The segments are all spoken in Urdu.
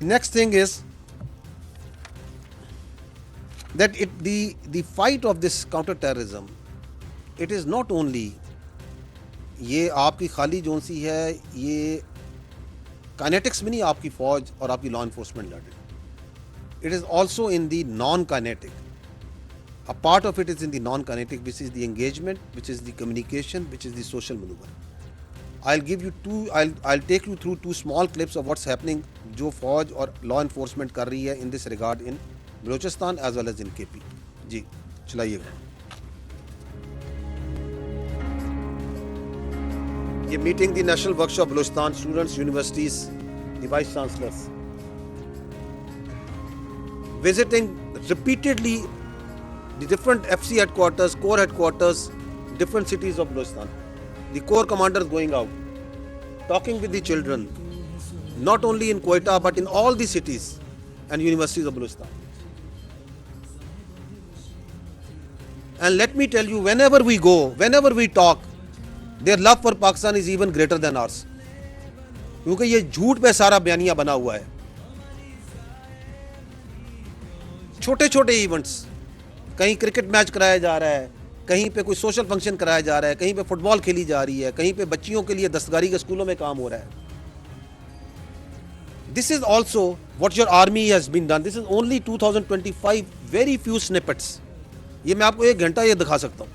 Next thing is that the fight of this counter-terrorism, it is not only یہ آپ کی خالی جون سی ہے یہ کائنیٹکس میں نہیں آپ کی فوج اور آپ کی لا انفورسمنٹ لڑ رہی. It is also in the naan kinetic. A part of it is in the non-kinetic, which is the engagement, which is the communication, which is the social maneuver. I'll take you through two small clips of what's happening جو فوج اور law enforcement کر رہی ہے in this regard in Balochistan as well as in KP. جی چلائیے گا. یہ meeting the national workshop Balochistan students universities the vice chancellors visiting repeatedly the different FC headquarters, corps headquarters, different cities of Balochistan. The corps commanders going out, talking with the children, not only in Quetta but in all the cities and universities of Balochistan. And let me tell you, whenever we go, whenever we talk, their love for Pakistan is even greater than ours. کیونکہ یہ جھوٹ پہ سارا بیانیہ بنا ہوا ہے. چھوٹے چھوٹے ایونٹس, کہیں کرکٹ میچ کرایا جا رہا ہے, کہیں پہ کوئی سوشل فنکشن کرایا جا رہا ہے, کہیں پہ فٹ بال کھیلی جا رہی ہے, کہیں پہ بچیوں کے لیے دستکاری کے اسکولوں میں کام ہو رہا ہے. This is also what your army has been done. This is only 2025 very few snippets. یہ میں آپ کو 1 گھنٹہ یہ دکھا سکتا ہوں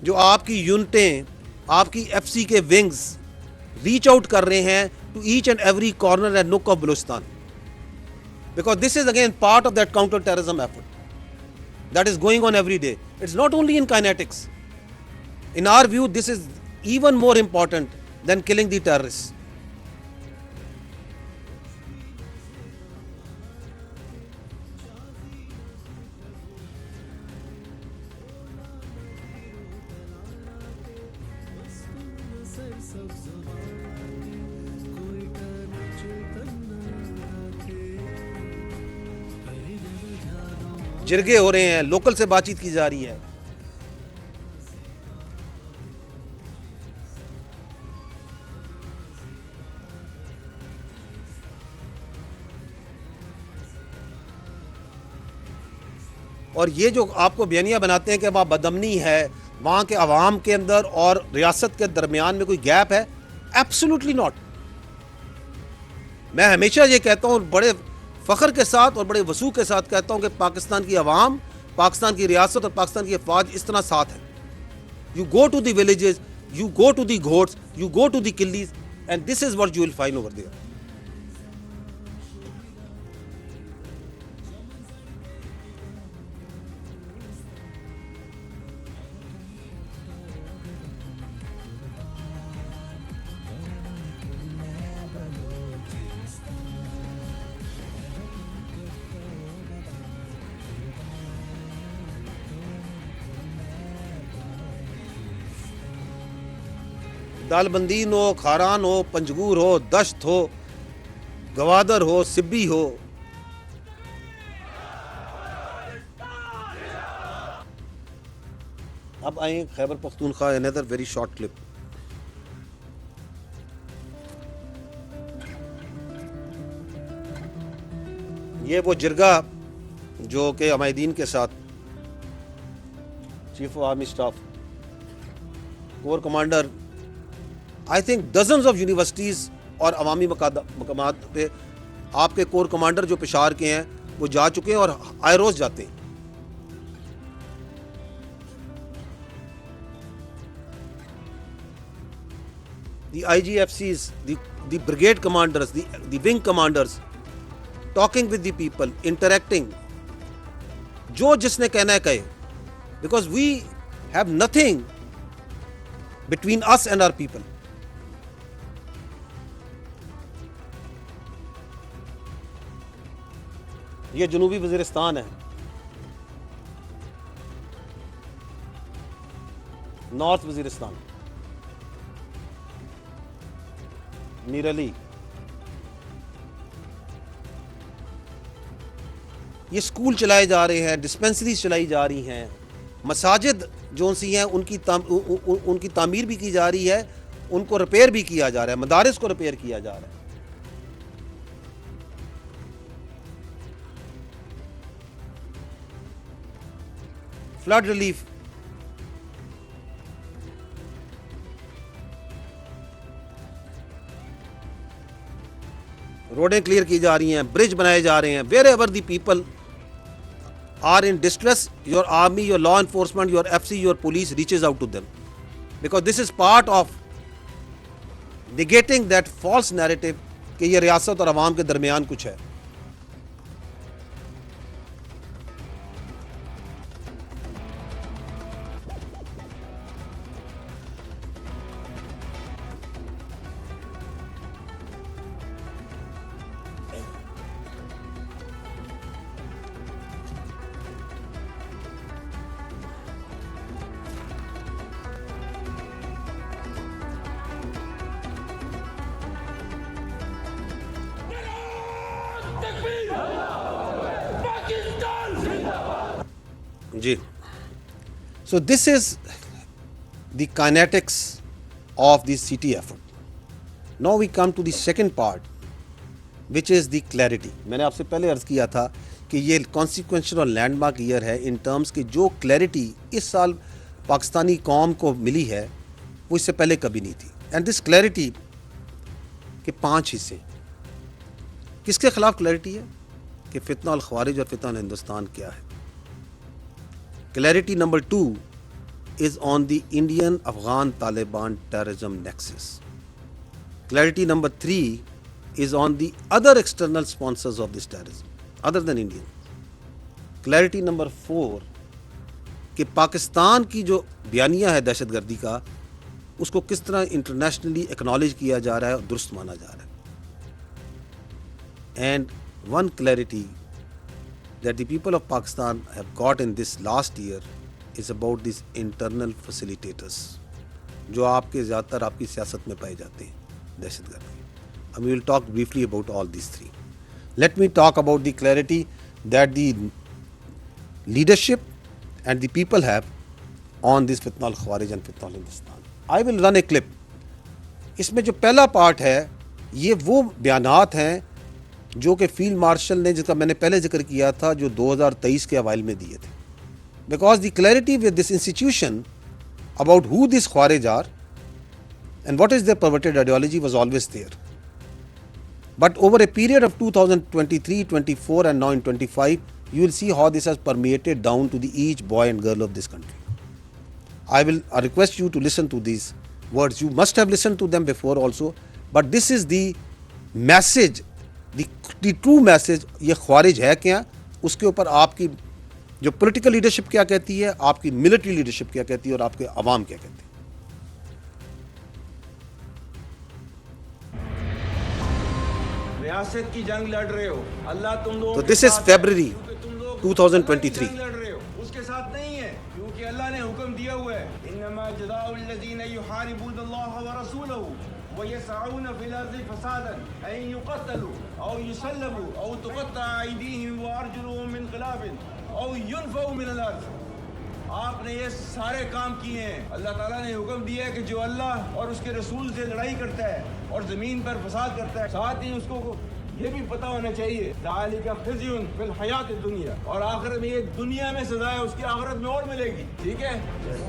جو آپ کی یونٹیں, آپ کی ایف سی کے ونگز ریچ آؤٹ کر رہے ہیں to each and every corner and nook of Balochistan. Because this is again part of that counter-terrorism effort that is going on every day. It's not only in kinetics. In our view, this is even more important than killing the terrorists. جرگے ہو رہے ہیں, لوکل سے بات چیت کی جا رہی ہے. اور یہ جو آپ کو بیانیہ بناتے ہیں کہ وہاں بدامنی ہے, وہاں کے عوام کے اندر اور ریاست کے درمیان میں کوئی گیپ ہے, ایبسولوٹلی ناٹ. میں ہمیشہ یہ کہتا ہوں, بڑے فخر کے ساتھ اور بڑے وسوخ کے ساتھ کہتا ہوں کہ پاکستان کی عوام, پاکستان کی ریاست اور پاکستان کی افواج اس طرح ساتھ ہے. You go to the villages, you go to the گھوٹس, یو گو ٹو دی کلیز, and this is what you will find over there. دال بندین ہو, کھاران ہو, پنجگور ہو, دشت ہو, گوادر ہو, سبی ہو. اب آئیں Khyber Pakhtunkhwa, another very short clip. یہ وہ جرگہ جو کہ عمائدین کے ساتھ chief of army staff, corps commander, I think dozens of universities اور عوامی مقامات پہ آپ کے کور کمانڈر جو پشاور کے ہیں وہ جا چکے ہیں اور آئے روز جاتے ہیں. The I G F Cs, the brigade commanders, the wing commanders, talking with the people, interacting. جو جس نے کہنا ہے کہے, because we have nothing between us and our people. یہ جنوبی وزیرستان ہے, نارتھ وزیرستان, میر علی. یہ اسکول چلائے جا رہے ہیں, ڈسپینسریز چلائی جا رہی ہیں, مساجد جو سی ہیں ان کی تعمیر بھی کی جا رہی ہے, ان کو ریپیئر بھی کیا جا رہا ہے, مدارس کو ریپیئر کیا جا رہا ہے. flood relief. روڈیں کلیئر کی جا رہی ہیں, برج بنائے جا رہے ہیں. Wherever the people are in distress, your army, your law enforcement, your FC, your police reaches out to them. Because this is part of negating that false narrative کہ یہ ریاست اور عوام کے درمیان کچھ ہے. جی, so this is the kinetics of the city effort. Now we come to the second part, which is the clarity. میں نے آپ سے پہلے عرض کیا تھا کہ یہ کانسیکوینشل اور لینڈ مارک ایئر ہے ان ٹرمز کی جو کلیئرٹی اس سال پاکستانی قوم کو ملی ہے وہ اس سے پہلے کبھی نہیں تھی. اینڈ دس کلیئرٹی کے 5 حصے. کس کے خلاف کلیئرٹی ہے کہ فتنہ الخوارج اور فتنہ ہندوستان کیا ہے. Clarity number 2 is on the Indian-Afghan Taliban terrorism nexus. Clarity number 3 is on the other external sponsors of this terrorism, other than India. Clarity number 4 کہ پاکستان کی جو بیانیہ ہے دہشت گردی کا اس کو کس طرح انٹرنیشنلی اکنالج کیا جا رہا ہے اور درست مانا جا رہا ہے. And one clarity that the people of Pakistan have got in this last year is about these internal facilitators جو آپ کے زیادہ تر آپ کی سیاست میں پائے جاتے ہیں دہشت گرد. And we will talk briefly about all these 3. Let me talk about the clarity that the leadership and the people have on this Fitna al-Khawarij and Fitna al-Hindustan. I will run a clip. اس میں جو پہلا پارٹ ہے یہ وہ بیانات ہیں جو کہ فیلڈ مارشل نے, جس کا میں نے پہلے ذکر کیا تھا, جو 2023 کے اوائل میں دیے تھے. Because the clarity with this institution about who this خوارج are and what is their perverted ideology was always there. But over a period of 2023, 24 and now in 25, you will see how this has permeated down to the each boy and girl of this country. I request you to listen to these words. You must have listened to them before also, but this is the message, the true message. یہ خوارج ہے کیا, اس کے اوپر آپ کی جو پولیٹیکل لیڈرشپ کیا کہتی ہے, آپ کی ملٹری لیڈرشپ کیا کہتی ہے, اور آپ کے عوام کیا کہتے ہیں. ریاست کی جنگ لڑ رہے ہو, اللہ تم لوگوں تو دس از فیبرری 2023. لڑ رہے ہو اس کے ساتھ نہیں ہے, کیونکہ اللہ نے حکم دیا ہوا ہے انما جزاء الذین یحاربون اللہ ورسولہ ويسعون في الارض فسادا ان يقتلوا او يسلبوا او تقطع ايديهم وارجلهم من خلاف او ينفوا من الارض. آپ نے یہ سارے کام کیے ہیں. اللہ تعالیٰ نے حکم دیا ہے کہ جو اللہ اور اس کے رسول سے لڑائی کرتا ہے اور زمین پر فساد کرتا ہے, ساتھ ہی اس کو یہ بھی پتہ ہونا چاہیے ذالک خزی فی الحیات الدنیا, اور آخرت میں یہ دنیا میں سزا ہے, اس کی آخرت میں اور ملے گی. ٹھیک ہے,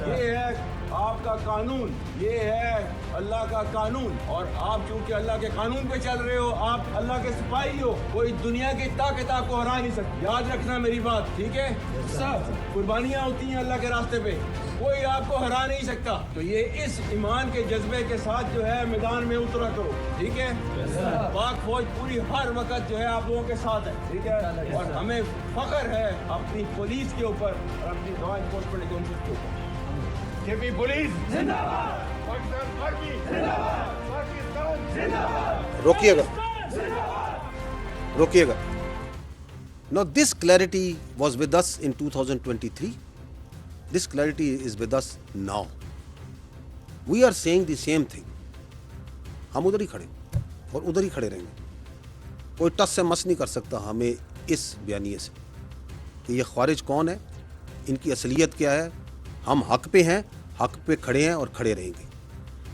یہ ہے آپ کا قانون, یہ ہے اللہ کا قانون, اور آپ چونکہ اللہ کے قانون پہ چل رہے ہو, آپ اللہ کے سپاہی ہو, کوئی دنیا کی طاقت آپ کو ہرا نہیں سکتی. یاد رکھنا میری بات, ٹھیک ہے. سب قربانیاں ہوتی ہیں اللہ کے راستے پہ, کوئی آپ کو ہرا نہیں سکتا. تو یہ اس ایمان کے جذبے کے ساتھ جو ہے میدان میں اترا کرو, ٹھیک ہے. پاک فوج پوری ہر وقت جو ہے آپ لوگوں کے ساتھ ہے, ٹھیک ہے. اور ہمیں فخر ہے اپنی پولیس کے اوپر اور اپنی لا انفورسمنٹ ایجنسیز کے اوپر. کہ پولیس زندہ باد, پاکستان آرمی زندہ باد, پاکستان زندہ باد. روکیے گا. Now this clarity was with us in 2023. This clarity is with us now. We are saying the same thing. ہم ادھر ہی کھڑے اور ادھر ہی کھڑے رہیں گے. کوئی ٹس سے مس نہیں کر سکتا ہمیں اس بیانیے سے کہ یہ خوارج کون ہے, ان کی اصلیت کیا ہے. ہم حق پہ ہیں, حق پہ کھڑے ہیں اور کھڑے رہیں گے.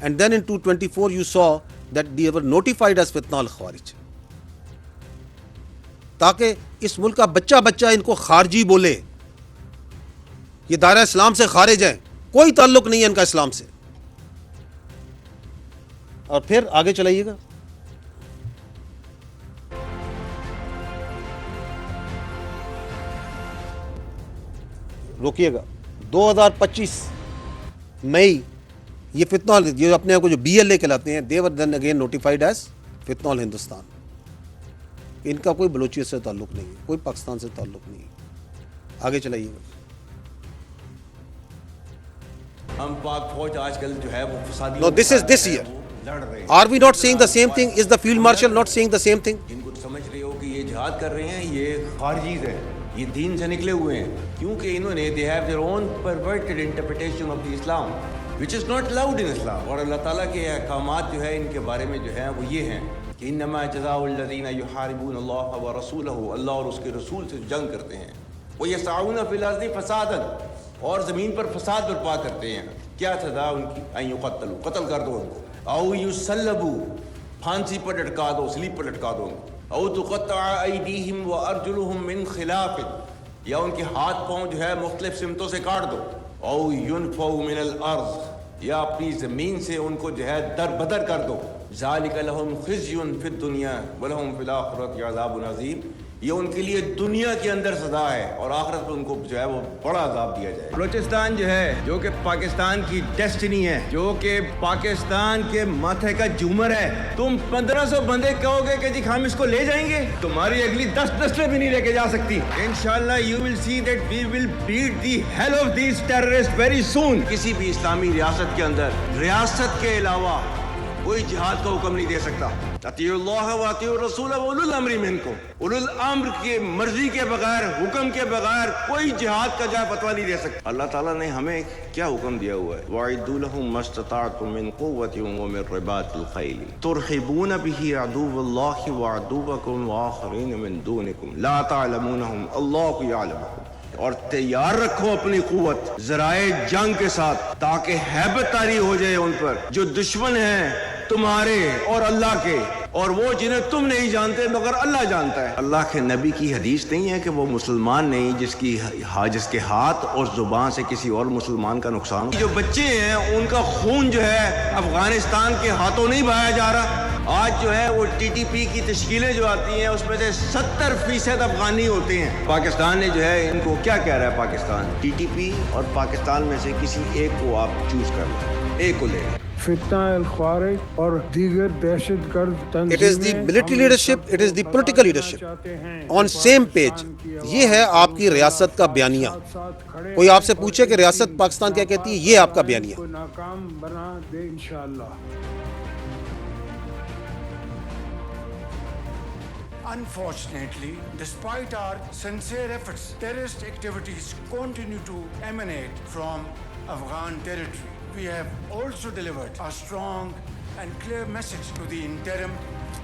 And then in 2024 you saw that they were notified as فتنہ الخوارج, تاکہ اس ملک کا بچہ ان کو خارجی بولے. یہ دائرہ اسلام سے خارج ہیں, کوئی تعلق نہیں ہے ان کا اسلام سے. اور پھر آگے چلائیے گا. روکیے گا. 2025 مئی یہ فتنہ یہ اپنے آپ کو جو بی ایل اے کہلاتے ہیں, they were then again notified as فتنہ الہندوستان. ان کا کوئی بلوچیت سے تعلق نہیں ہے, کوئی پاکستان سے تعلق نہیں ہے. آگے چلائیے گا. ہم پاک فوج آج کل جو ہے وہ فسادی No, this is this year. لڑ رہے ہیں. Are we not saying the same thing? Is the field marshal not saying the same thing? جن کو سمجھ رہے ہو کہ یہ جہاد کر رہے ہیں یہ خارجیز ہیں, یہ دین سے نکلے ہوئے ہیں, کیونکہ انہوں نے they have their own perverted interpretation of the Islam which is not allowed in Islam. اور اللہ تعالیٰ کے احکامات جو ہے ان کے بارے میں جو ہے وہ یہ ہیں کہ انما جزاء الذین یحاربون اللہ ورسولہ, اللہ اور اس کے رسول سے جنگ کرتے ہیں, ویسعون فی الارض فسادا, اور زمین پر فساد برپا کرتے ہیں. کیا سزا ان کی؟ ان یقتلوا, قتل کر دو ان کو, او یصلبوا, پھانسی پر لٹکا دو, سلیب پر لٹکا دو, او تقطع ایدیہم وارجلہم من خلاف, یا ان کے ہاتھ پاؤں جو ہے مختلف سمتوں سے کاٹ دو, او ینفوا من الارض, یا اپنی زمین سے ان کو جو ہے در بدر کر دو. ذالک لہم خزی فی الدنیا ولہم فی الآخرۃ عذاب عظیم, یہ ان کے لیے دنیا کے اندر سزا ہے اور آخرت میں ان کو جو ہے وہ بڑا عذاب دیا جائے. بلوچستان جو ہے جو کہ پاکستان کی ڈیسٹنی ہے, جو کہ پاکستان کے ماتھے کا جومر ہے, تم 1500 بندے کہو گے کہ جی ہم اس کو لے جائیں گے, تمہاری اگلی 10 نسلیں بھی نہیں لے کے جا سکتی. انشاءاللہ you will see that we will beat the hell of these terrorists very soon. کسی بھی اسلامی ریاست کے اندر ریاست کے علاوہ کوئی جہاد کا حکم نہیں دے سکتا. اطیعوا اللہ و اطیعوا الرسول و اولو الامر منکم, اولو الامر کی مرضی کے بغیر, حکم کے بغیر کوئی جہاد کا جا فتویٰ نہیں دے سکتا. اللہ تعالیٰ نے ہمیں کیا حکم دیا ہوا ہے؟ وَأَعِدُّوا لَهُم مَّا اسْتَطَعْتُم مِّن قُوَّةٍ وَمِن رِّبَاطِ الْخَيْلِ تُرْهِبُونَ بِهِ عَدُوَّ اللَّهِ وَعَدُوَّكُمْ وَآخَرِينَ مِن دُونِكُمْ لَا تَعْلَمُونَهُمْ اللَّهُ يَعْلَمُهُمْ. اور تیار رکھو اپنی قوت ذرائع جنگ کے ساتھ تاکہ ہیبت طاری ہو جائے ان پر جو دشمن ہیں تمہارے اور اللہ کے, اور وہ جنہیں تم نہیں جانتے مگر اللہ جانتا ہے. اللہ کے نبی کی حدیث نہیں ہے کہ وہ مسلمان نہیں جس کے ہاتھ اور زبان سے کسی اور مسلمان کا نقصان. جو بچے ہیں ان کا خون جو ہے افغانستان کے ہاتھوں نہیں بہایا جا رہا. آج جو ہے وہ ٹی ٹی پی کی تشکیلیں جو آتی ہیں اس میں سے 70% افغانی ہوتے ہیں. پاکستان نے جو ہے ان کو کیا کہہ رہا ہے, پاکستان ٹی ٹی پی اور پاکستان میں سے کسی ایک کو آپ چوز کر لیں, ایک کو لے لیں. فتنہ الخوارج اور دیگر دہشت گرد تنظیمیں, It is the military leadership, it is the political leadership on same page. یہ ہے آپ کی ریاست کا بیانیہ. کوئی آپ سے پوچھے کہ ریاست پاکستان کیا کہتی ہے, یہ آپ کا بیانیہ. ناکام بنا دے انشاءاللہ. Unfortunately, despite our sincere efforts, terrorist activities continue to emanate from Afghan territory. We have also delivered a strong and clear message to the interim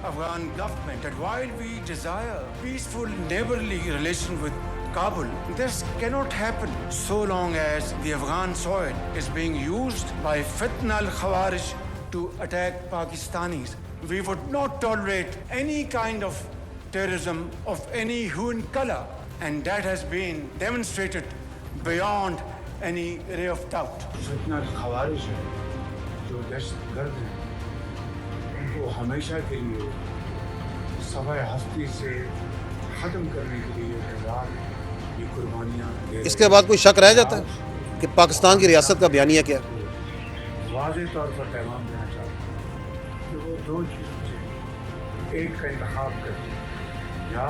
Afghan government that while we desire peaceful neighborly relation with Kabul, this cannot happen so long as the Afghan soil is being used by Fitna al-Khawarij to attack Pakistanis. We would not tolerate any kind of terrorism of any hue and color, and that has been demonstrated beyond any ray of doubt. فتنہ الخوارج ہے جو دہشت گرد ہیں, ان کو ہمیشہ کے لیے سوائے ہستی سے ختم کرنے کے لیے تیار یہ قربانیاں دے. اس کے بعد کوئی شک رہ جاتا ہے کہ پاکستان کی ریاست کا بیانیہ کیا ہے؟ واضح طور پر پیغام دینا چاہتا ہوں کہ وہ دو چیزوں سے ایک کا انتخاب کرتے ہیں, یا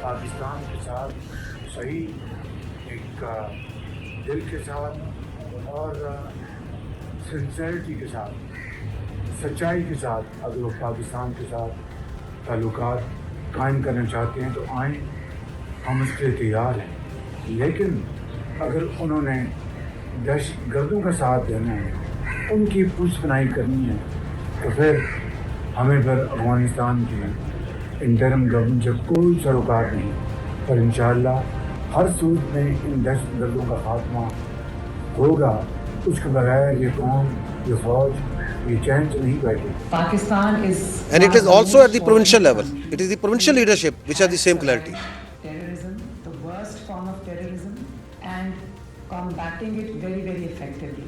پاکستان کے ساتھ صحیح ایک دل کے ساتھ اور سنسیرٹی کے ساتھ, سچائی کے ساتھ اگر وہ پاکستان کے ساتھ تعلقات قائم کرنا چاہتے ہیں تو آئیں, ہم اس کے تیار ہیں. لیکن اگر انہوں نے دہشت گردوں کا ساتھ دینا ہے, ان کی پوچھ پناہی کرنی ہے, تو پھر ہمیں پھر افغانستان کی انٹرم گورنمنٹ سے کوئی سروکار نہیں, پر انشاءاللہ ہر صورت میں ان دہشت گردوں کا خاتمہ ہوگا. اس کے بغیر یہ قوم, یہ فوج, یہ چین سے نہیں بیٹھے. Pakistan is And it is also at the provincial level. It is the provincial leadership which has the same clarity. terrorism, the worst form of terrorism, and combating it very, very effectively.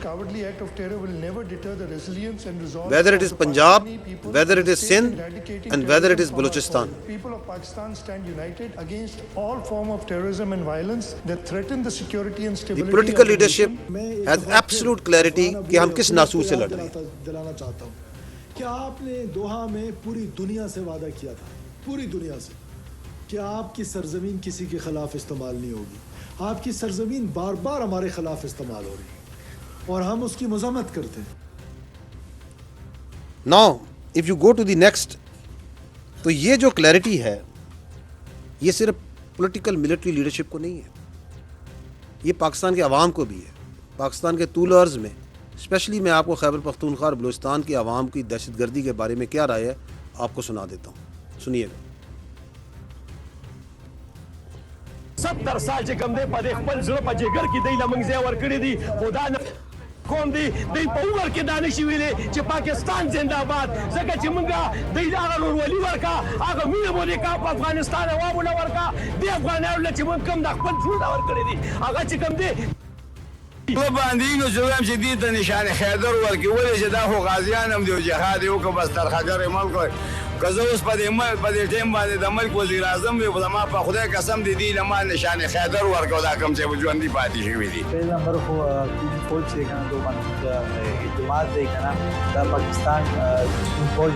Cowardly act of terror will never deter the resilience and resolve. Whether it is of the Punjab, Pakistani people whether it is to Sindh, eradicating and whether it is terrorism from our Balochistan. soil. People of Pakistan stand united against all form of terrorism and violence that threaten the security and The stability political of the leadership nation. has absolute clarity کہ ہم کس ناسور سے لڑ رہے ہیں. دلانا چاہتا ہوں کہ آپ نے دوحہ میں پوری دنیا سے وعدہ کیا تھا، پوری دنیا سے، کہ آپ کی سرزمین کسی کے خلاف استعمال نہیں ہوگی. آپ کی سرزمین بار بار ہمارے خلاف استعمال ہو رہی ہے اور ہم اس کی مذمت کرتے ہیں. Now, if you go to the next, تو یہ جو کلیئرٹی ہے یہ صرف پولیٹیکل ملٹری لیڈرشپ کو نہیں ہے، یہ پاکستان کے عوام کو بھی ہے. پاکستان کے طول عرض میں اسپیشلی میں آپ کو خیبر پختونخوا اور بلوچستان کے عوام کی دہشت گردی کے بارے میں کیا رائے ہے آپ کو سنا دیتا ہوں، سنیے گا. 70 سال چې کوم دی په دې خپل زړه په جګر کې دی لمنځ ځای ورکړی دي خدا نه کوم دی دی په عمر کې دا نشي ویلی چې پاکستان زنده باد ځکه چې موږ دی هغه ورولي ورکا هغه مینه مو لیکا په افغانستان عوامو نه ورکا دی افغانانو له چې موږ کوم د خپل زړه ورکړی دي هغه چې کوم دی وہ باندینو چویم چې دې ته نشان خیدر ورکړي ولې چې دا خو غازیان هم دی او جهاد یې وکړه بس ترخګر ملک وای که زه اوس په دې ټیم باندې د ملک وزیر اعظم وي خو زما په خدای قسم دی دې له ما نشان خیدر ورکړو دا کوم چې ژوندي پاتې شوي دي. پہلے نمبر کو فوج سے کہنا تو اعتماد دے کہنا دا پاکستان فوج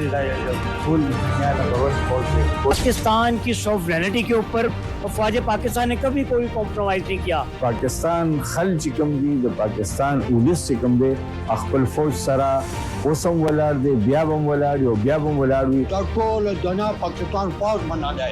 فل دنیا نمبر 1 فوج ہے. پاکستان کی سوورینٹی کے اوپر فوج پاکستان نے کبھی کوئی کمپرومائز نہیں کیا. پاکستان خل چکم دی د پاکستان اولس چکم دی خپل فوج سره اوسم ولاړ دی بیا بم ولاړ یو بیا بم ولاړ وي ټول دنیا پاکستان فوج مناله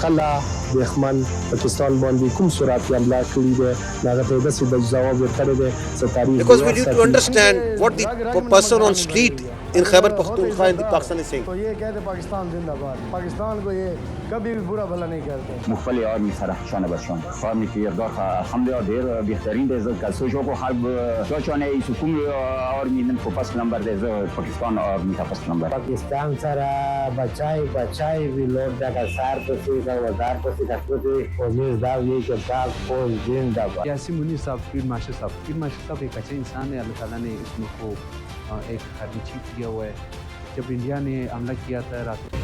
کله دښمن پاکستان باندې کوم صورت حمله کړی دی هغه ته داسې د جواب ورکړی دی چې تاریخ Because we need to understand what the person on street in Khyber Pakhtunkhwa in the Pakistan is saying. تو یہ کہتے پاکستان زندہ باد، پاکستان کو یہ کبھی بھی برا بھلا نہیں کرتے. مخفل آرمی سره شانه بر شانه آرمی که کردار الحمدلله ډیر بهترین دی ځکه سوچو کو حرب چاچانه ای حکوم آرمی من کو پس نمبر دی پاکستان آرمی کا پس نمبر پاکستان سره بچای وی لوگ دا سار پسی کا وزار پسی کا پسی پولیس دا یہ کہ پاک فوج زندہ باد. یاسین منیر صاحب فیلڈ مارشل صاحب ایک اچھے انسان ہے. اللہ تعالیٰ نے اس ملک کو ایک خارجی چیف دیا ہوا ہے. جب انڈیا نے حملہ کیا تھا رات